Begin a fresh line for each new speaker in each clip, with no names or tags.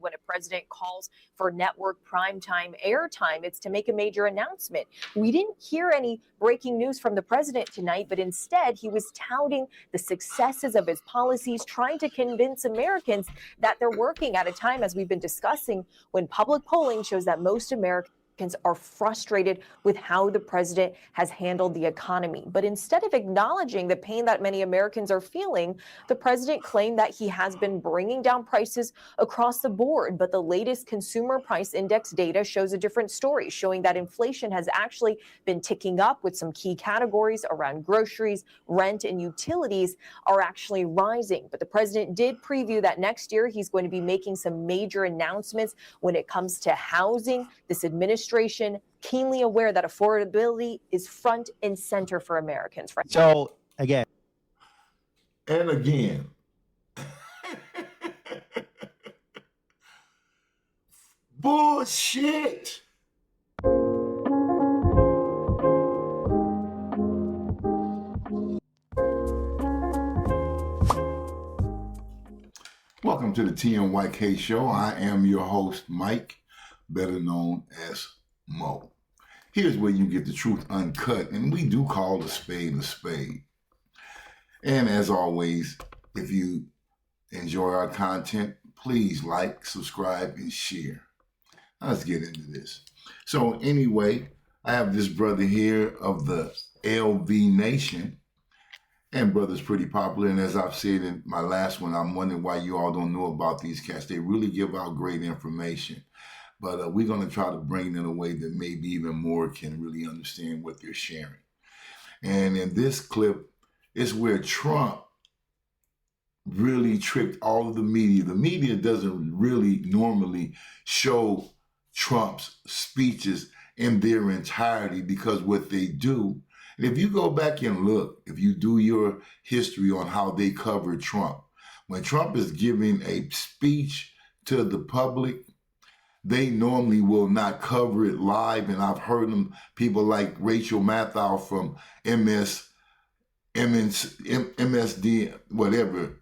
when a president calls for network primetime airtime, it's to make a major announcement. We didn't hear any breaking news from the president tonight, but instead he was touting the successes of his policies, trying to convince Americans that they're working at a time, as we've been discussing, when public polling shows that most Americans are frustrated with how the president has handled the economy. But instead of acknowledging the pain that many Americans are feeling, the president claimed that he has been bringing down prices across the board. But the latest consumer price index data shows a different story, showing that inflation has actually been ticking up, with some key categories around groceries, rent, and utilities are actually rising. But the president did preview that next year he's going to be making some major announcements when it comes to housing. This administration keenly aware that affordability is front and center for Americans.
So again
and again, bullshit. Welcome to the TMYK show. I am your host, Mike, better known as Mo. Here's where you get the truth uncut, and we do call a spade a spade. And as always, if you enjoy our content, please like, subscribe, and share. Now let's get into this. So anyway, I have this brother here of the LV Nation, and brother's pretty popular. And as I've said in my last one, I'm wondering why you all don't know about these cats. They really give out great information. But we're going to try to bring it in a way that maybe even more can really understand what they're sharing. And in this clip, it's where Trump really tricked all of the media. The media doesn't really normally show Trump's speeches in their entirety, because what they do, and if you go back and look, if you do your history on how they cover Trump, when Trump is giving a speech to the public, they normally will not cover it live. And I've heard them, people like Rachel Maddow from MSD, whatever.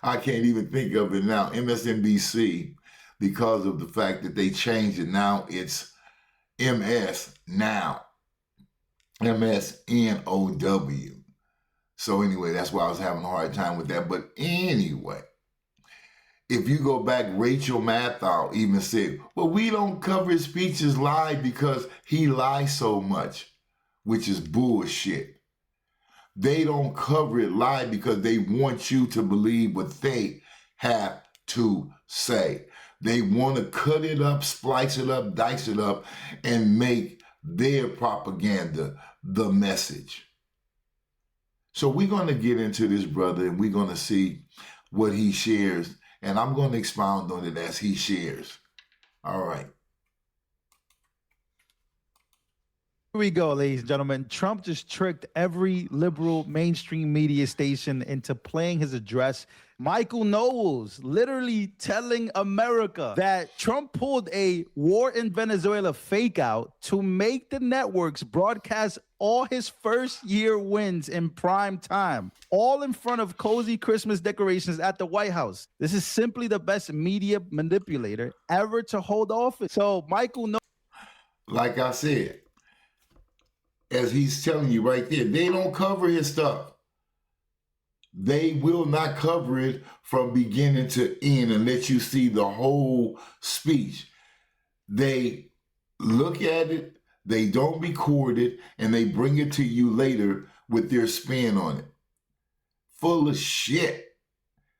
I can't even think of it now, MSNBC, because of the fact that they changed it. Now it's MS now, MSNOW. So anyway, that's why I was having a hard time with that. But anyway, if you go back, Rachel Maddow even said, well, we don't cover his speeches live because he lies so much, which is bullshit. They don't cover it live because they want you to believe what they have to say. They want to cut it up, splice it up, dice it up, and make their propaganda the message. So we're going to get into this, brother, and we're going to see what he shares. And I'm going to expound on it as he shares. All right.
Here we go, ladies and gentlemen. Trump just tricked every liberal mainstream media station into playing his address. Michael Knowles literally telling America that Trump pulled a war in Venezuela fake out to make the networks broadcast all his first-year wins in prime time, all in front of cozy Christmas decorations at the White House. This is simply the best media manipulator ever to hold office. So Michael Knowles,
like I said, as he's telling you right there, they don't cover his stuff. They will not cover it from beginning to end and let you see the whole speech. They look at it, they don't record it, and they bring it to you later with their spin on it. Full of shit.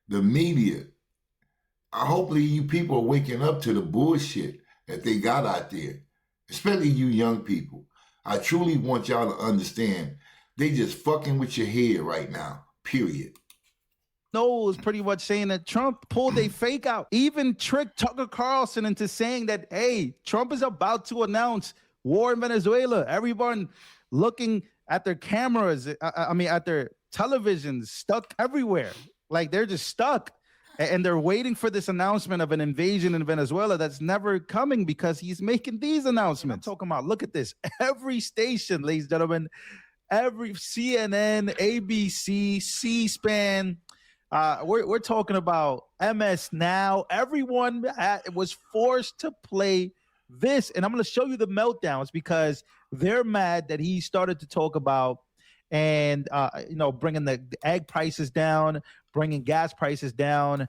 The media. Hopefully you people are waking up to the bullshit that they got out there, especially you young people. I truly want y'all to understand, they just fucking with your head right now, period.
Knowles pretty much saying that Trump pulled a fake out, even tricked Tucker Carlson into saying that, hey, Trump is about to announce war in Venezuela. Everyone looking at their cameras, at their televisions, stuck everywhere. Like they're just stuck. And they're waiting for this announcement of an invasion in Venezuela that's never coming because he's making these announcements. I'm talking about, look at this. Every station, ladies and gentlemen, every CNN, ABC, C-SPAN, We're talking about MS Now. Everyone was forced to play this, and I'm going to show you the meltdowns because they're mad that he started to talk about and bringing the egg prices down, bringing gas prices down.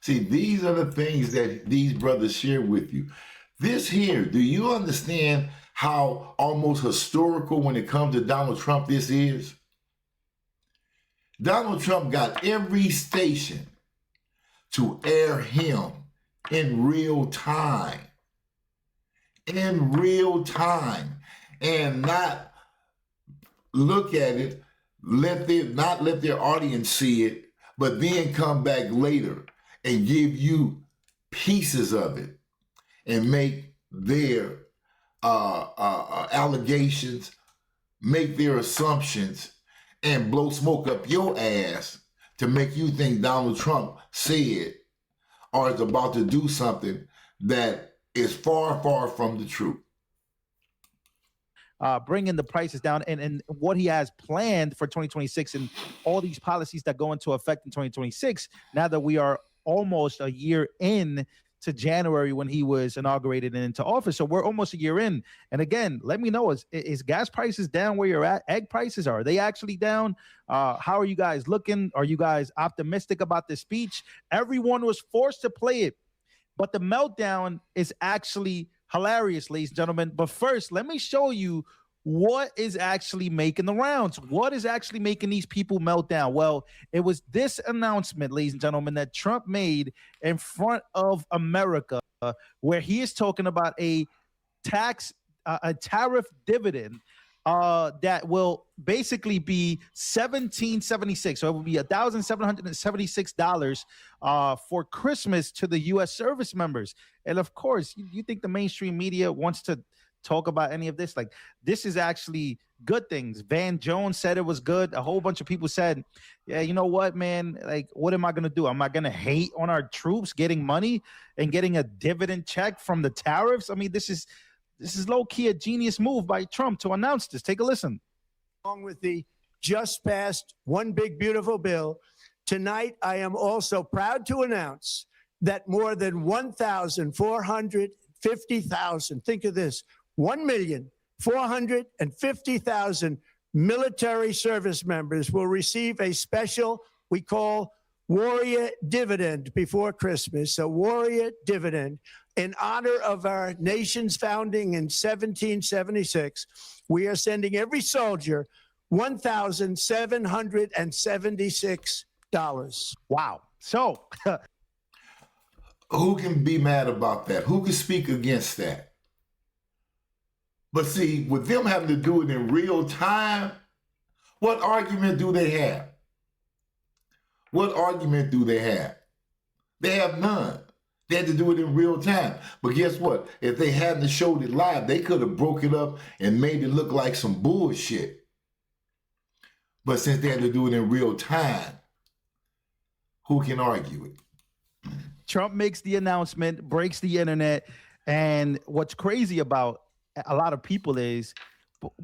See, these are the things that these brothers share with you. This here, do you understand how almost historical when it comes to Donald Trump this is? Donald Trump got every station to air him in real time. In real time. And not look at it, not let their audience see it, but then come back later and give you pieces of it and make their allegations, make their assumptions, and blow smoke up your ass to make you think Donald Trump said or is about to do something that is far, far from the truth.
Bringing the prices down and what he has planned for 2026 and all these policies that go into effect in 2026, now that we are almost a year in to January when he was inaugurated and into office. So we're almost a year in. And again, let me know, is gas prices down where you're at? Egg prices, are they actually down? How are you guys looking? Are you guys optimistic about this speech? Everyone was forced to play it, but the meltdown is actually hilarious, ladies and gentlemen. But first, let me show you what is actually making the rounds. What is actually making these people melt down? Well, it was this announcement, ladies and gentlemen, that Trump made in front of America, where he is talking about a tariff dividend that will basically be $1,776. So it will be $1,776 for Christmas to the U.S. service members. And of course, you think the mainstream media wants to talk about any of this? Like, this is actually good things. Van Jones said it was good. A whole bunch of people said, yeah, you know what, man, like, what am I going to do? Am I going to hate on our troops getting money and getting a dividend check from the tariffs? I mean, this is low-key a genius move by Trump to announce this. Take a listen.
Along with the just passed One Big Beautiful Bill, tonight I am also proud to announce that more than 1,450,000, think of this, 1,450,000 military service members will receive a special, we call Warrior Dividend before Christmas, a Warrior Dividend. In honor of our nation's founding in 1776, we are sending every soldier $1,776.
Wow. So
who can be mad about that? Who can speak against that? But see, with them having to do it in real time, what argument do they have? What argument do they have? They have none. They had to do it in real time. But guess what? If they hadn't showed it live, they could have broke it up and made it look like some bullshit. But since they had to do it in real time, who can argue it?
Trump makes the announcement, breaks the internet. And what's crazy about a lot of people is,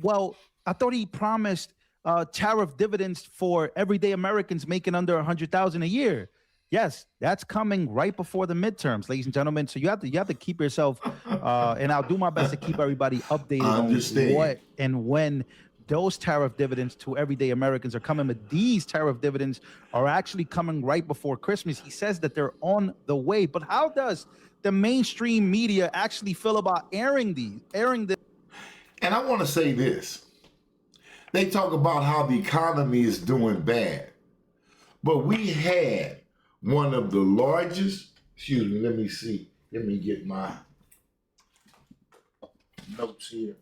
well, I thought he promised tariff dividends for everyday Americans making under $100,000 a year. Yes, that's coming right before the midterms, ladies and gentlemen. So you have to keep yourself, and I'll do my best to keep everybody updated on what and when those tariff dividends to everyday Americans are coming. But these tariff dividends are actually coming right before Christmas. He says that they're on the way. But how does the mainstream media actually feel about airing this?
And I want to say this. They talk about how the economy is doing bad. But we had one of the largest, excuse me, let me see. Let me get my notes here.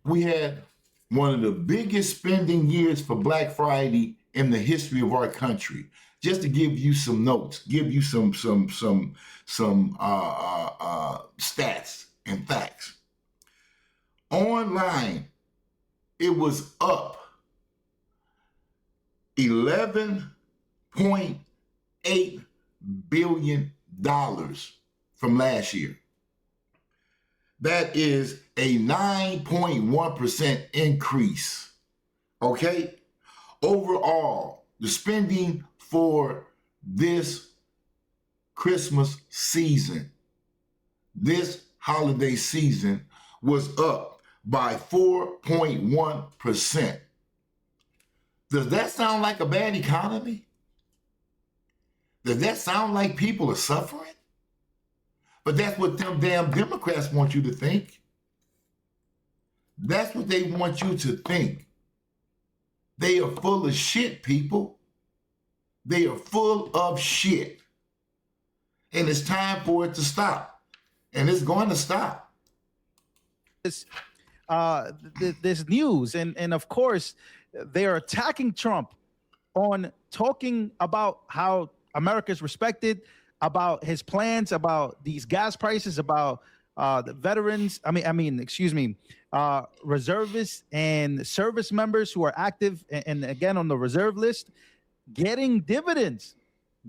We had one of the biggest spending years for Black Friday in the history of our country. Just to give you some notes, give you some stats and facts. Online, it was up $11.8 billion from last year. That is a 9.1% increase. Okay? Overall, the spending for this Christmas season, this holiday season, was up by 4.1%. Does that sound like a bad economy? Does that sound like people are suffering? But that's what them damn Democrats want you to think. That's what they want you to think. They are full of shit, people. They are full of shit. And it's time for it to stop. And it's going to stop.
This news, and of course, they are attacking Trump on talking about how America is respected, about his plans, about these gas prices, about the veterans. Reservists and service members who are active and again on the reserve list, getting dividends,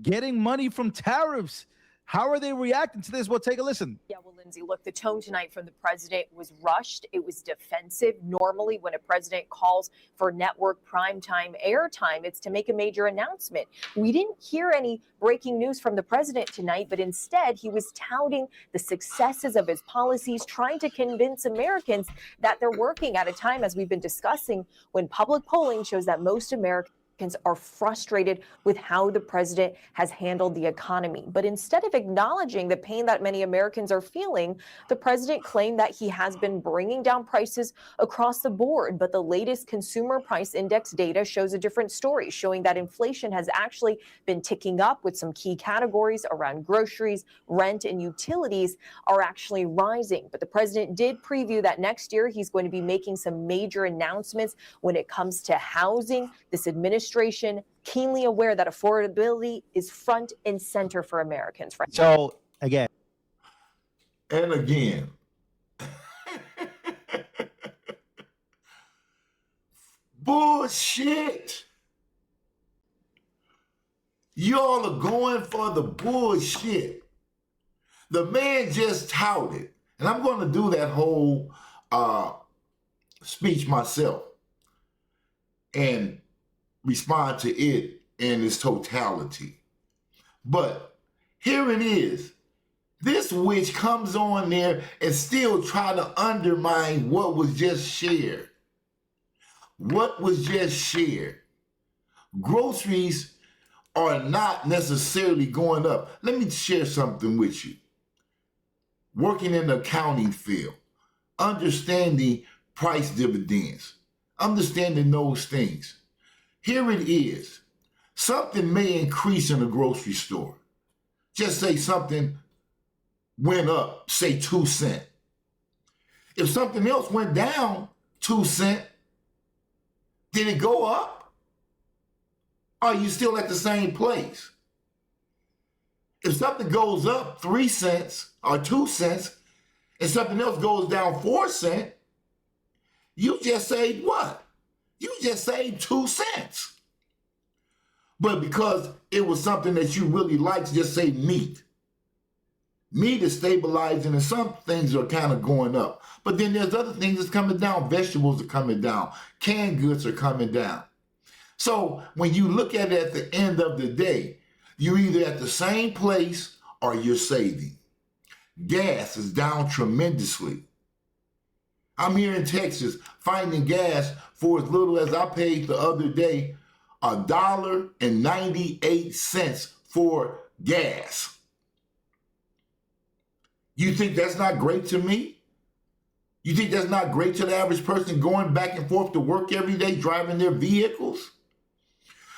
getting money from tariffs. How are they reacting to this? Well, take a listen.
Yeah, well, Lindsay, look, the tone tonight from the president was rushed. It was defensive. Normally, when a president calls for network primetime airtime, it's to make a major announcement. We didn't hear any breaking news from the president tonight, but instead he was touting the successes of his policies, trying to convince Americans that they're working at a time, as we've been discussing, when public polling shows that most Americans are frustrated with how the president has handled the economy. But instead of acknowledging the pain that many Americans are feeling, the president claimed that he has been bringing down prices across the board. But the latest consumer price index data shows a different story, showing that inflation has actually been ticking up, with some key categories around groceries, rent, and utilities are actually rising. But the president did preview that next year he's going to be making some major announcements when it comes to housing. This administration keenly aware that affordability is front and center for Americans. Right?
So again,
and again, bullshit. Y'all are going for the bullshit. The man just touted, and I'm going to do that whole speech myself and respond to it in its totality. But here it is. This witch comes on there and still try to undermine what was just shared. What was just shared? Groceries are not necessarily going up. Let me share something with you. Working in the accounting field, understanding price dividends, understanding those things. Here it is. Something may increase in a grocery store. Just say something went up, say 2 cents. If something else went down 2 cents, did it go up? Or are you still at the same place? If something goes up 3 cents or 2 cents and something else goes down 4 cents, you just saved what? You just saved 2 cents. But because it was something that you really liked, just say meat. Meat is stabilizing and some things are kind of going up. But then there's other things that's coming down. Vegetables are coming down. Canned goods are coming down. So when you look at it at the end of the day, you're either at the same place or you're saving. Gas is down tremendously. I'm here in Texas finding gas for as little as I paid the other day, $1.98 for gas. You think that's not great to me? You think that's not great to the average person going back and forth to work every day, driving their vehicles?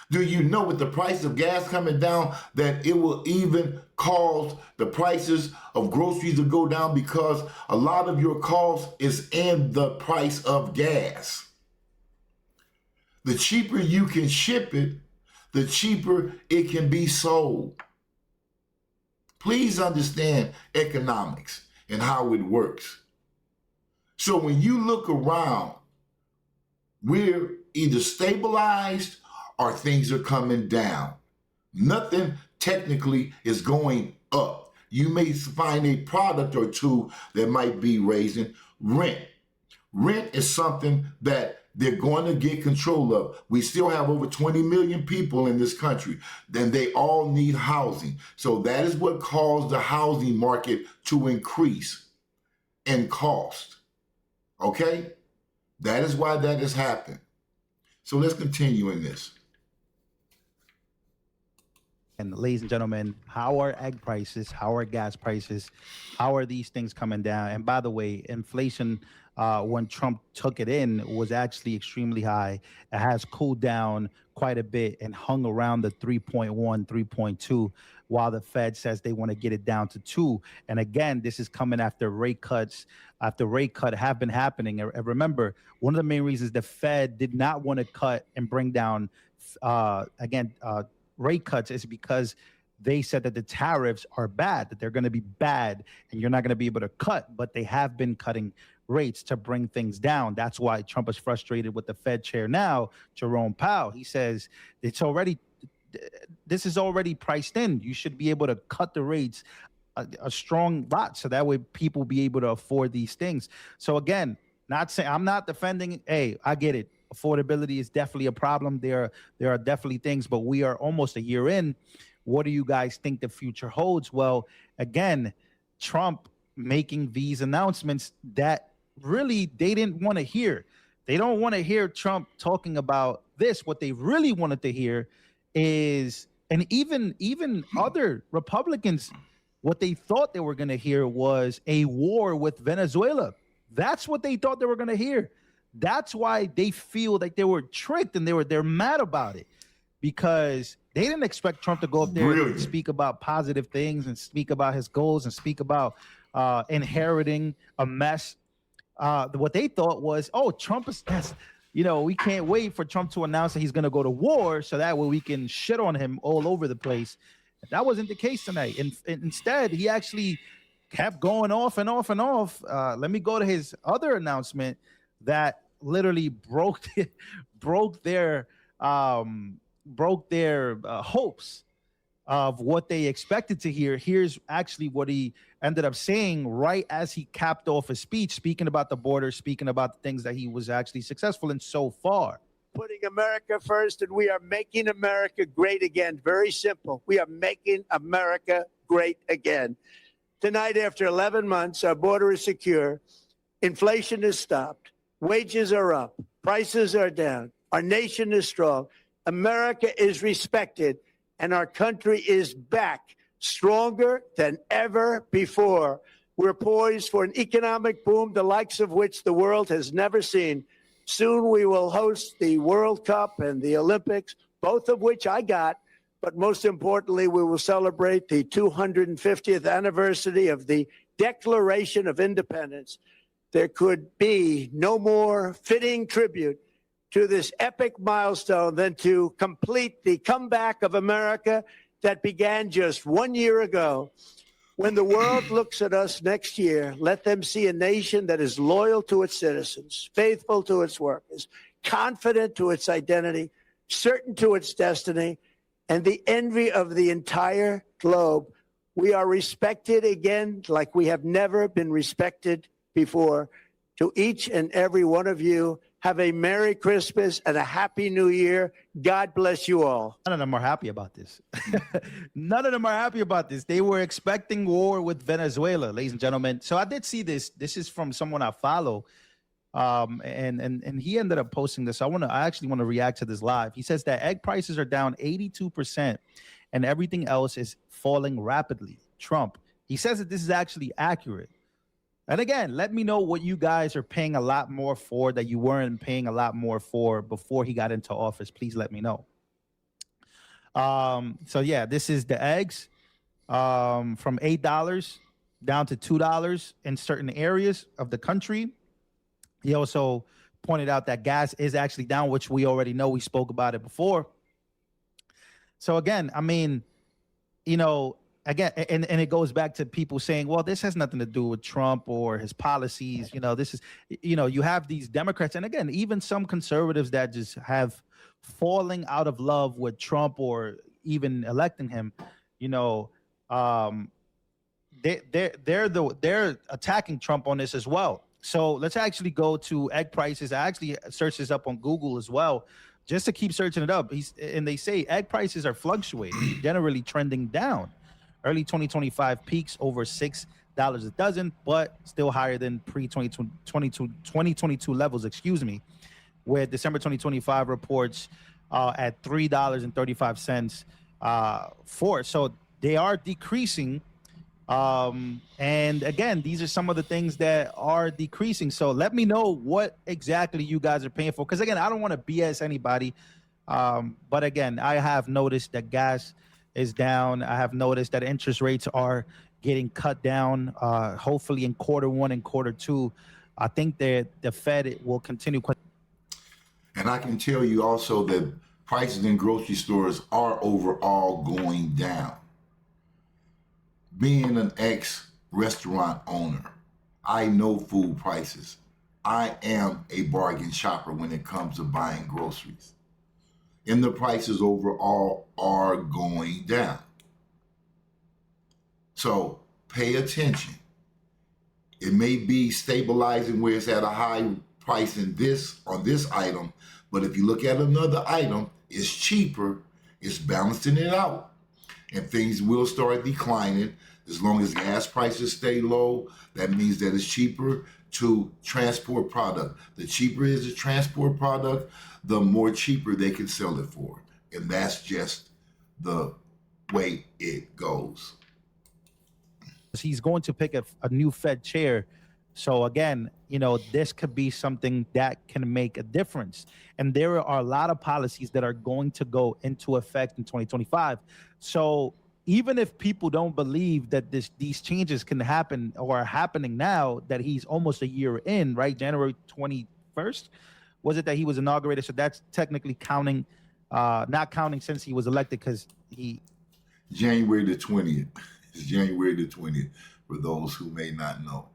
Do you know with the price of gas coming down that it will even cause the prices of groceries to go down because a lot of your cost is in the price of gas? The cheaper you can ship it, the cheaper it can be sold. Please understand economics and how it works. So when you look around, we're either stabilized or things are coming down. Nothing technically is going up. You may find a product or two that might be raising rent. Rent is something that they're going to get control of. We still have over 20 million people in this country. Then they all need housing. So that is what caused the housing market to increase in cost. Okay? That is why that has happened. So let's continue in this.
And ladies and gentlemen, how are egg prices? How are gas prices? How are these things coming down? And by the way, inflation, when Trump took it in, was actually extremely high. It has cooled down quite a bit and hung around the 3.1, 3.2, while the Fed says they want to get it down to 2. And again, this is coming after rate cuts. After rate cut have been happening. And remember, one of the main reasons the Fed did not want to cut and bring down, rate cuts is because they said that the tariffs are bad, that they're going to be bad, and you're not going to be able to cut. But they have been cutting rates to bring things down. That's why Trump is frustrated with the Fed chair now, Jerome Powell. He says this is already priced in. You should be able to cut the rates a strong lot, so that way people be able to afford these things. So again, not saying I'm not defending. Hey, I get it. Affordability is definitely a problem. There are definitely things, but we are almost a year in. What do you guys think the future holds? Well, again, Trump making these announcements that really they didn't want to hear. They don't want to hear Trump talking about this. What they really wanted to hear is, and even other Republicans, what they thought they were going to hear was a war with Venezuela. That's what they thought they were going to hear. That's why they feel like they were tricked and they're mad about it, because they didn't expect Trump to go up there and speak about positive things and speak about his goals and speak about inheriting a mess. What they thought was, oh, Trump is, we can't wait for Trump to announce that he's going to go to war so that way we can shit on him all over the place. That wasn't the case tonight. And instead, he actually kept going off and off and off. Let me go to his other announcement that literally broke their hopes of what they expected to hear. Here's actually what he ended up saying right as he capped off his speech, speaking about the border, speaking about the things that he was actually successful in so far.
Putting America first, and we are making America great again. Very simple. We are making America great again. Tonight, after 11 months, our border is secure. Inflation is stopped. Wages are up. Prices are down. Our nation is strong. America is respected, and our country is back stronger than ever before. We're poised for an economic boom, the likes of which the world has never seen. Soon we will host the World Cup and the Olympics, both of which I got. But most importantly, we will celebrate the 250th anniversary of the Declaration of Independence. There could be no more fitting tribute to this epic milestone than to complete the comeback of America that began just 1 year ago. When the world looks at us next year, let them see a nation that is loyal to its citizens, faithful to its workers, confident to its identity, certain to its destiny, and the envy of the entire globe. We are respected again like we have never been respected before. To each and every one of you, have a Merry Christmas and a Happy New Year. God bless you all.
None of them are happy about this. None of them are happy about this. They were expecting war with Venezuela, ladies and gentlemen. So I did see this. This is from someone I follow. And he ended up posting this. I actually want to react to this live. He says that egg prices are down 82% and everything else is falling rapidly. Trump. He says that this is actually accurate. And again, let me know what you guys are paying a lot more for that you weren't paying a lot more for before he got into office. Please let me know. So yeah, this is the eggs from $8 down to $2 in certain areas of the country. He also pointed out that gas is actually down, which we already know. We spoke about it before. So again, I mean, again, and it goes back to people saying, well, this has nothing to do with Trump or his policies. This is, you have these Democrats. And again, even some conservatives that just have falling out of love with Trump or even electing him, they're attacking Trump on this as well. So let's actually go to egg prices. I actually searched this up on Google as well, just to keep searching it up. And they say egg prices are fluctuating, generally trending down. Early 2025 peaks over $6 a dozen, but still higher than pre-2022 levels, excuse me, with December 2025 reports at $3.35 for. So they are decreasing. And again, these are some of the things that are decreasing. So let me know what exactly you guys are paying for. Because again, I don't want to BS anybody. But again, I have noticed that gas is down. I have noticed that interest rates are getting cut down. Hopefully in Q1 and Q2, I think that the Fed will continue.
And I can tell you also that prices in grocery stores are overall going down. Being an ex-restaurant owner, I know food prices. I am a bargain shopper when it comes to buying groceries. And the prices overall are going down. So pay attention. It may be stabilizing where it's at a high price on this item, but if you look at another item, it's cheaper, it's balancing it out. And things will start declining. As long as gas prices stay low, that means that it's cheaper to transport product. The cheaper is the transport product, the more cheaper they can sell it for. And that's just the way it goes.
He's going to pick a new Fed chair. So again, this could be something that can make a difference. And there are a lot of policies that are going to go into effect in 2025. So even if people don't believe that these changes can happen or are happening now, that he's almost a year in, right? January 21st, was it that he was inaugurated? So that's technically counting, not counting since he was elected, because
January the 20th. It's January the 20th, for those who may not know.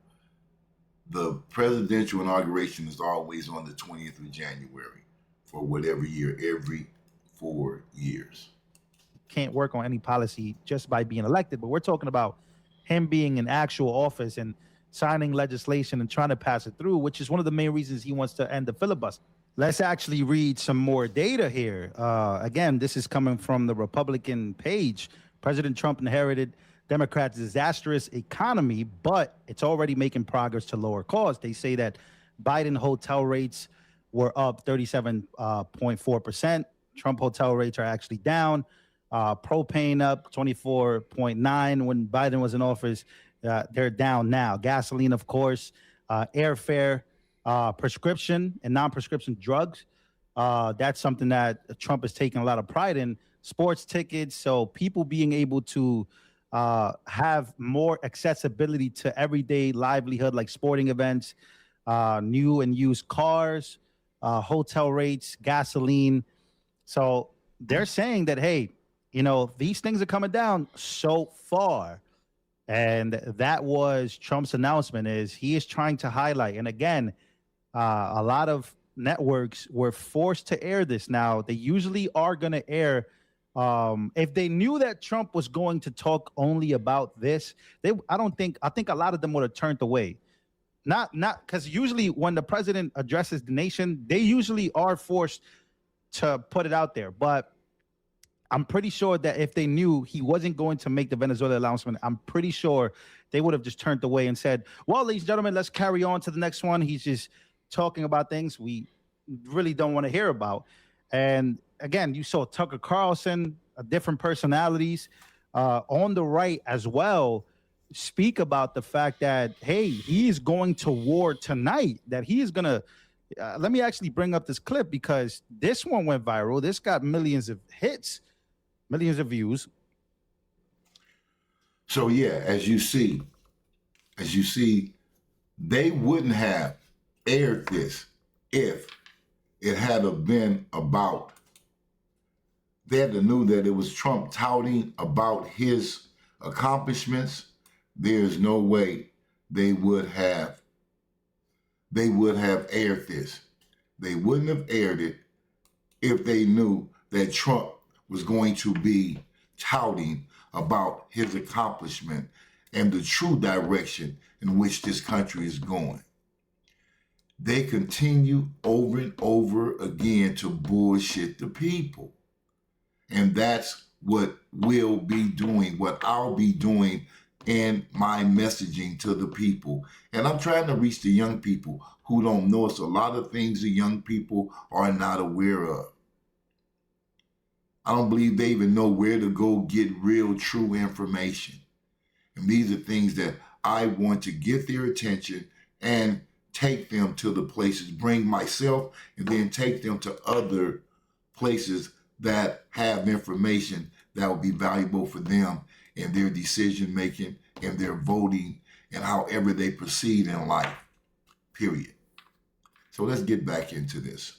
The presidential inauguration is always on the 20th of January for whatever year, every 4 years.
Can't work on any policy just by being elected, but we're talking about him being in actual office and signing legislation and trying to pass it through, which is one of the main reasons he wants to end the filibuster. Let's actually read some more data here. Again, this is coming from the Republican page. President Trump inherited Democrats' disastrous economy, but it's already making progress to lower costs. They say that Biden hotel rates were up 37.4%. Trump hotel rates are actually down. Propane up 24.9 when Biden was in office. They're down now. Gasoline, of course, airfare, prescription and non-prescription drugs. That's something that Trump is taking a lot of pride in. Sports tickets, so people being able to have more accessibility to everyday livelihood, like sporting events, new and used cars, hotel rates, gasoline. So they're saying that, hey, these things are coming down so far. And that was Trump's announcement, is he is trying to highlight. And again, a lot of networks were forced to air this. Now, they usually are going to air. If they knew that Trump was going to talk only about this, I think a lot of them would have turned away. Not because usually when the president addresses the nation, they usually are forced to put it out there. But I'm pretty sure that if they knew he wasn't going to make the Venezuela announcement, I'm pretty sure they would have just turned away and said, well, ladies and gentlemen, let's carry on to the next one. He's just talking about things we really don't want to hear about. And again, you saw Tucker Carlson, different personalities on the right as well, speak about the fact that, hey, he's going to war tonight, that he is going to let me actually bring up this clip because this one went viral. This got millions of hits, millions of views.
So yeah, as you see, they wouldn't have aired this if it had been about, they had to knew that it was Trump touting about his accomplishments. There's no way they would have aired this. They wouldn't have aired it if they knew that Trump was going to be touting about his accomplishment and the true direction in which this country is going. they continue over and over again to bullshit the people. And that's what we'll be doing, what I'll be doing in my messaging to the people. And I'm trying to reach the young people who don't know it's a lot of things the young people are not aware of. I don't believe they even know where to go get real, true information. And these are things that I want to get their attention and take them to the places, bring myself, and then take them to other places that have information that will be valuable for them in their decision making, in their voting, and however they proceed in life, period. So let's get back into this.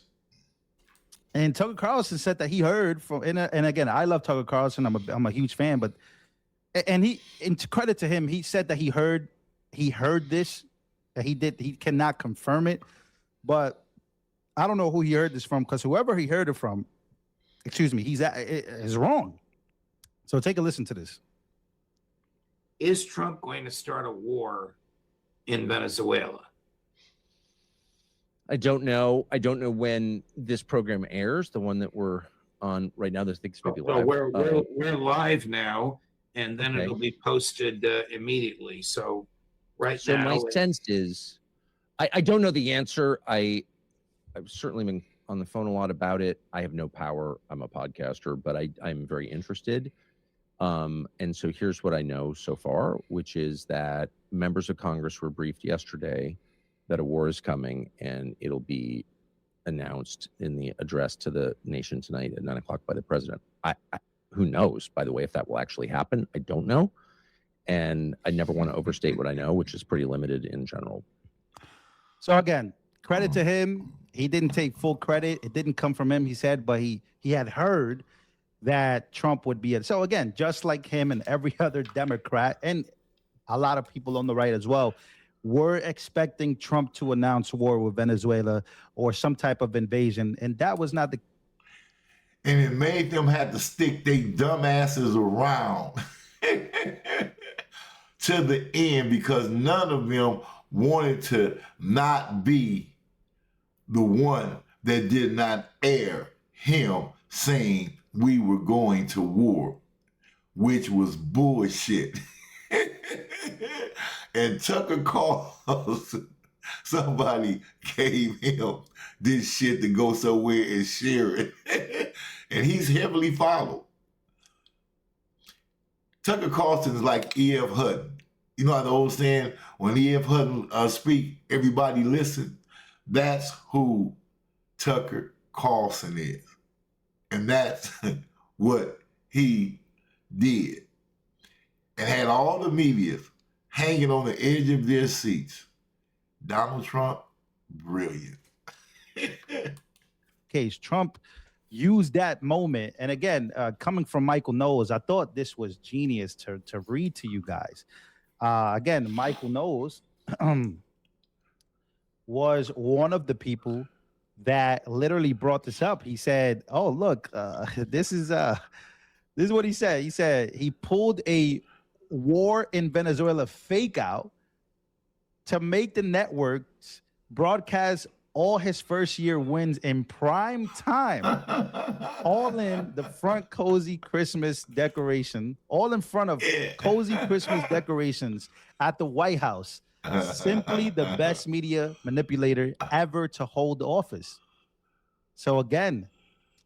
And Tucker Carlson said that he heard from, and again, I love Tucker Carlson. I'm a huge fan, but to credit to him, he said that he heard this, that he cannot confirm it, but I don't know who he heard this from, because whoever he heard it from, is wrong. So take a listen to this.
Is Trump going to start a war in Venezuela?
I don't know. I don't know when this program airs, the one that we're on right now. There's things maybe live.
We're live now, and then
Okay.
it'll be posted immediately. So
So
now,
my sense is, I don't know the answer. I've certainly been on the phone a lot about it. I have no power. I'm a podcaster, but I'm very interested. And so here's what I know so far, which is that members of Congress were briefed yesterday that a war is coming, and it'll be announced in the address to the nation tonight at 9:00 by the president. Who knows, by the way, if that will actually happen? I don't know. And I never want to overstate what I know, which is pretty limited in general.
So again, credit to him. He didn't take full credit. It didn't come from him, he said, but he had heard that Trump would be so again, just like him and every other Democrat and a lot of people on the right as well, we're expecting Trump to announce war with Venezuela or some type of invasion, and that was not the.
And it made them have to stick their dumbasses around to the end, because none of them wanted to not be the one that did not air him saying we were going to war, which was bullshit. And Tucker Carlson, somebody gave him this shit to go somewhere and share it. And he's heavily followed. Tucker Carlson is like E.F. Hutton. You know how the old saying, when E.F. Hutton speak, everybody listen? That's who Tucker Carlson is. And that's what he did. And had all the media hanging on the edge of their seats. Donald Trump, brilliant.
Case Trump used that moment, and again, coming from Michael Knowles, I thought this was genius to read to you guys. Again, Michael Knowles was one of the people that literally brought this up. He said, "Oh, look, this is what he said. He said he pulled a war in Venezuela fake out to make the networks broadcast all his first year wins in prime time, all in the front cozy Christmas decoration, all in front of cozy Christmas decorations at the White House. Simply the best media manipulator ever to hold office." So again,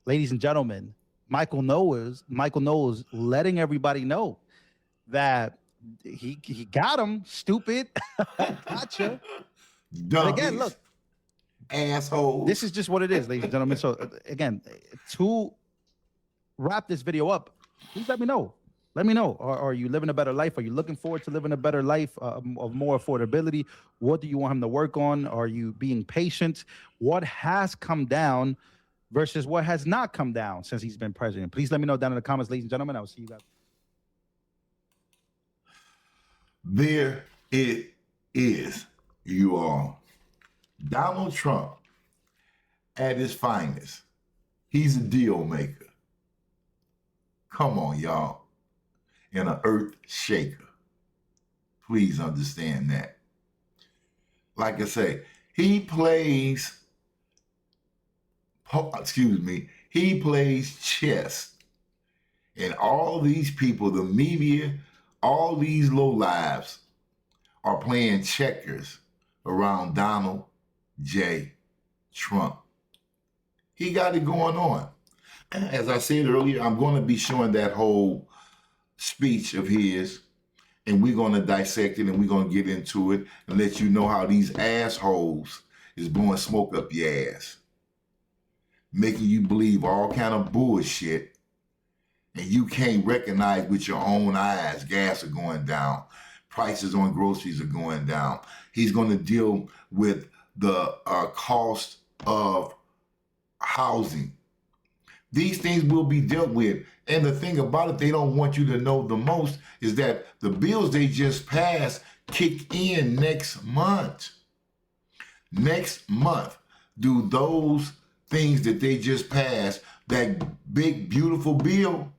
ladies and gentlemen, Michael Knowles letting everybody know that he got him, stupid. Gotcha. But again, look,
asshole.
this is just what it is, ladies and gentlemen. So again, to wrap this video up, please let me know. Let me know. Are you living a better life? Are you looking forward to living a better life of more affordability? What do you want him to work on? Are you being patient? What has come down versus what has not come down since he's been president? Please let me know down in the comments, ladies and gentlemen. I will see you guys.
There it is, you all. Donald Trump at his finest. He's a deal maker. Come on, y'all. And an earth shaker. Please understand that. Like I say, He plays chess. And all these people, the media, all these lowlives are playing checkers around Donald J. Trump. He got it going on. As I said earlier, I'm going to be showing that whole speech of his, and we're going to dissect it, and we're going to get into it and let you know how these assholes is blowing smoke up your ass, making you believe all kind of bullshit, and you can't recognize with your own eyes. Gas are going down. Prices on groceries are going down. He's going to deal with the cost of housing. These things will be dealt with. And the thing about it, they don't want you to know the most is that the bills they just passed kick in next month. Next month, do those things that they just passed, that big, beautiful bill,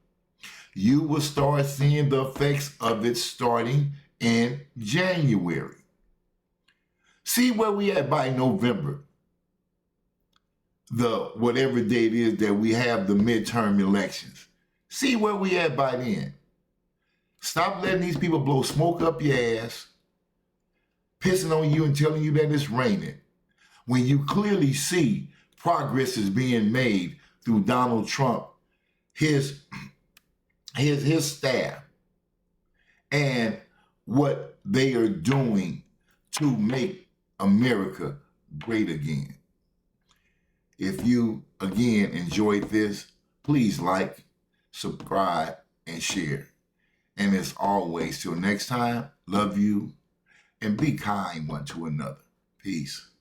you will start seeing the effects of it starting in January. See where we at by November. The whatever date is that we have the midterm elections. See where we at by then. Stop letting these people blow smoke up your ass, pissing on you and telling you that it's raining, when you clearly see progress is being made through Donald Trump, his staff, and what they are doing to make America great again. If you, again, enjoyed this, please like, subscribe, and share. And as always, till next time, love you, and be kind one to another. Peace.